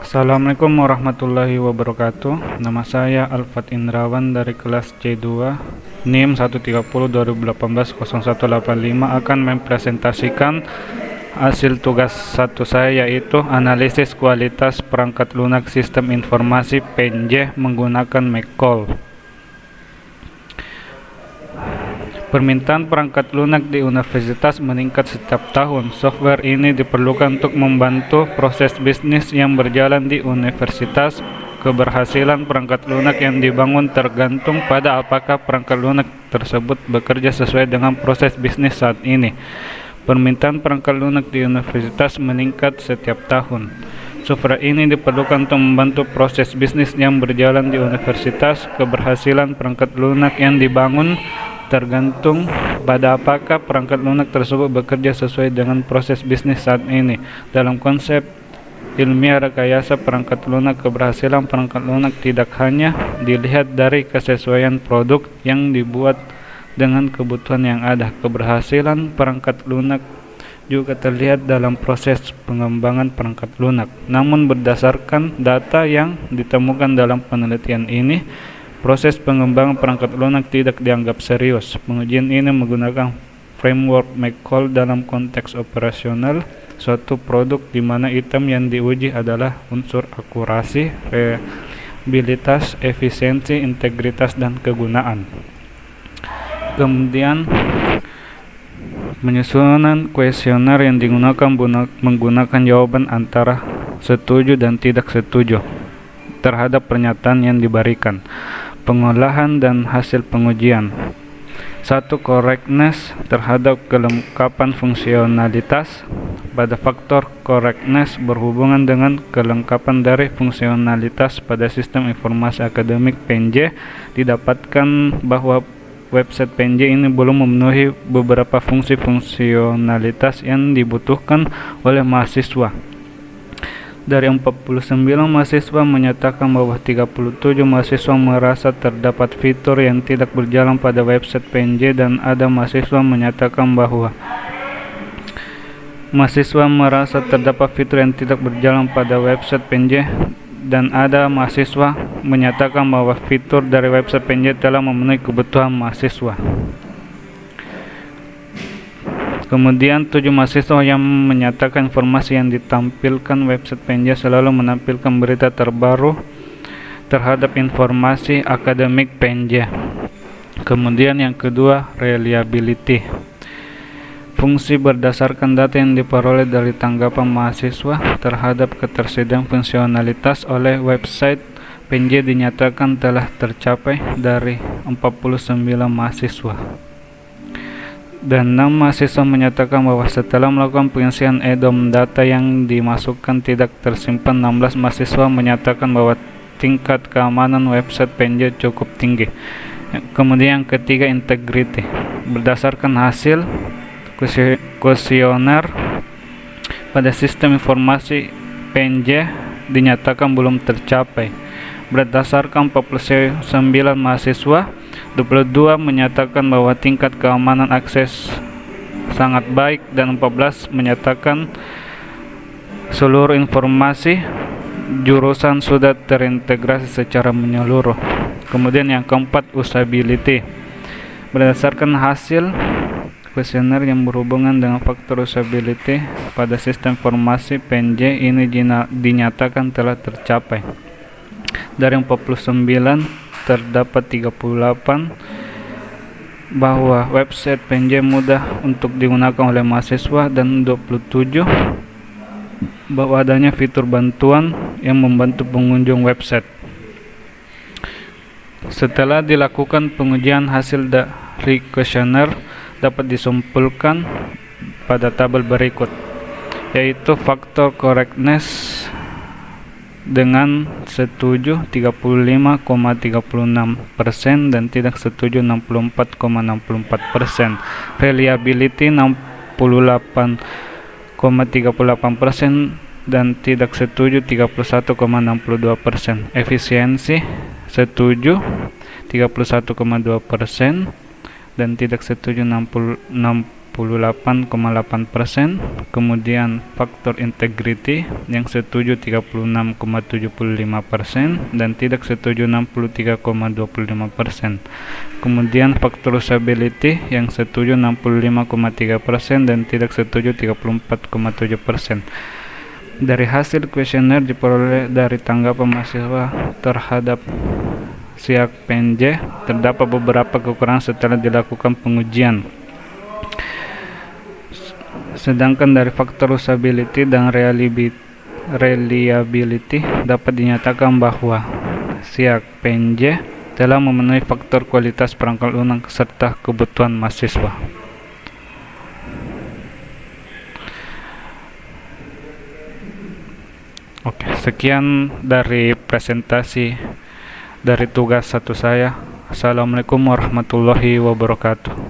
Assalamualaikum warahmatullahi wabarakatuh. Nama saya Alfat Indrawan dari kelas C2 NIM 130 2018 0185 akan mempresentasikan hasil tugas 1 saya, yaitu analisis kualitas perangkat lunak sistem informasi PNJ menggunakan McCall. Permintaan perangkat lunak di universitas meningkat setiap tahun. Software ini diperlukan untuk membantu proses bisnis yang berjalan di universitas. Keberhasilan perangkat lunak yang dibangun tergantung pada apakah perangkat lunak tersebut bekerja sesuai dengan proses bisnis saat ini. Permintaan perangkat lunak di universitas meningkat setiap tahun. Software ini diperlukan untuk membantu proses bisnis yang berjalan di universitas. Keberhasilan perangkat lunak yang dibangun tergantung pada apakah perangkat lunak tersebut bekerja sesuai dengan proses bisnis saat ini. Dalam konsep ilmiah rekayasa perangkat lunak, keberhasilan perangkat lunak tidak hanya dilihat dari kesesuaian produk yang dibuat dengan kebutuhan yang ada. Keberhasilan perangkat lunak juga terlihat dalam proses pengembangan perangkat lunak. Namun berdasarkan data yang ditemukan dalam penelitian ini, proses pengembangan perangkat lunak tidak dianggap serius. Pengujian ini menggunakan framework McCall dalam konteks operasional suatu produk di mana item yang diuji adalah unsur akurasi, reliabilitas, efisiensi, integritas, dan kegunaan. Kemudian penyusunan kuesioner yang digunakan menggunakan jawaban antara setuju dan tidak setuju terhadap pernyataan yang diberikan. Pengolahan dan hasil pengujian. 1. Correctness terhadap kelengkapan fungsionalitas. Pada faktor correctness berhubungan dengan kelengkapan dari fungsionalitas pada sistem informasi akademik PNJ. Didapatkan bahwa website PNJ ini belum memenuhi beberapa fungsi fungsionalitas yang dibutuhkan oleh mahasiswa. Dari 49 mahasiswa menyatakan bahwa 37 mahasiswa merasa terdapat fitur yang tidak berjalan pada website PNJ, dan ada mahasiswa menyatakan bahwa mahasiswa merasa terdapat fitur yang tidak berjalan pada website PNJ, dan ada mahasiswa menyatakan bahwa fitur dari website PNJ telah memenuhi kebutuhan mahasiswa. Kemudian 7 mahasiswa yang menyatakan informasi yang ditampilkan website PNJ selalu menampilkan berita terbaru terhadap informasi akademik PNJ. Kemudian yang kedua, reliability. Fungsi berdasarkan data yang diperoleh dari tanggapan mahasiswa terhadap ketersediaan fungsionalitas oleh website PNJ dinyatakan telah tercapai dari 49 mahasiswa. Dan 6 mahasiswa menyatakan bahwa setelah melakukan pengisian EDOM data yang dimasukkan tidak tersimpan. 16 mahasiswa menyatakan bahwa tingkat keamanan website PNJ cukup tinggi. Kemudian yang ketiga, integrity. Berdasarkan hasil kuesioner pada sistem informasi PNJ dinyatakan belum tercapai. Berdasarkan 49 mahasiswa, 22 menyatakan bahwa tingkat keamanan akses sangat baik, dan 14 menyatakan seluruh informasi jurusan sudah terintegrasi secara menyeluruh. Kemudian yang keempat, usability. Berdasarkan hasil kuesioner yang berhubungan dengan faktor usability pada sistem informasi PNJ ini dinyatakan telah tercapai. Dari 49 terdapat 38 bahwa website PNJ mudah untuk digunakan oleh mahasiswa, dan 27 bahwa adanya fitur bantuan yang membantu pengunjung website. Setelah dilakukan pengujian, hasil dari kuesioner dapat disimpulkan pada tabel berikut, yaitu faktor correctness dengan setuju 35,36% dan tidak setuju 64,64%. Reliability 68,38% dan tidak setuju 31,62%. Efisiensi setuju 31,2% dan tidak setuju 38,8%, kemudian faktor integrity yang setuju 36,75% dan tidak setuju 63,25%. Kemudian faktor usability yang setuju 65,3% dan tidak setuju 34,7%. Dari hasil kuesioner diperoleh dari tanggapan mahasiswa terhadap SIAK PNJ, terdapat beberapa kekurangan setelah dilakukan pengujian. Sedangkan dari faktor usability dan reliability dapat dinyatakan bahwa SIAK PNJ telah memenuhi faktor kualitas perangkat lunak serta kebutuhan mahasiswa. Oke, sekian dari presentasi dari tugas 1 saya. Assalamualaikum warahmatullahi wabarakatuh.